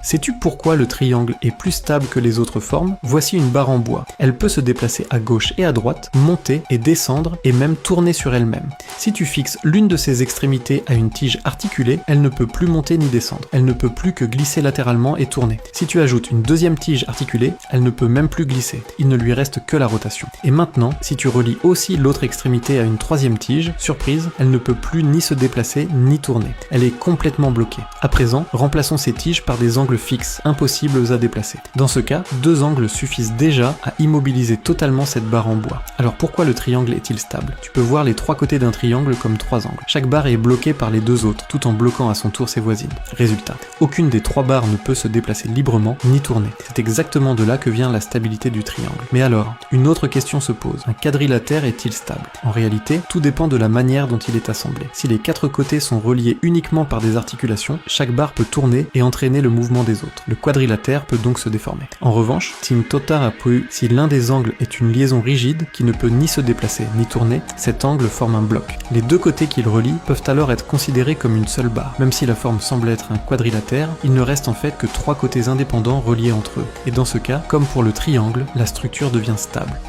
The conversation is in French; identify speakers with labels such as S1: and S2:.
S1: Sais-tu pourquoi le triangle est plus stable que les autres formes? Voici une barre en bois. Elle peut se déplacer à gauche et à droite, monter et descendre et même tourner sur elle-même. Si tu fixes l'une de ses extrémités à une tige articulée, elle ne peut plus monter ni descendre. Elle ne peut plus que glisser latéralement et tourner. Si tu ajoutes une deuxième tige articulée, elle ne peut même plus glisser. Il ne lui reste que la rotation. Et maintenant, si tu relis aussi l'autre extrémité à une troisième tige, surprise, elle ne peut plus ni se déplacer ni tourner. Elle est complètement bloquée. À présent, remplaçons ces tiges par des angles fixes, impossibles à déplacer. Dans ce cas, deux angles suffisent déjà à immobiliser totalement cette barre en bois. Alors pourquoi le triangle est-il stable? Tu peux voir les trois côtés d'un triangle comme trois angles. Chaque barre est bloquée par les deux autres, tout en bloquant à son tour ses voisines. Résultat, aucune des trois barres ne peut se déplacer librement ni tourner. C'est exactement de là que vient la stabilité du triangle. Mais alors, une autre question se pose. Un quadrilatère est-il stable? En réalité, tout dépend de la manière dont il est assemblé. Si les quatre côtés sont reliés uniquement par des articulations, chaque barre peut tourner et entraîner le mouvement des autres. Le quadrilatère peut donc se déformer. En revanche, Tim Totar a prouvé si l'un des angles est une liaison rigide qui ne peut ni se déplacer ni tourner, cet angle forme un bloc. Les deux côtés qu'il relie peuvent alors être considérés comme une seule barre. Même si la forme semble être un quadrilatère, il ne reste en fait que trois côtés indépendants reliés entre eux. Et dans ce cas, comme pour le triangle, la structure devient stable.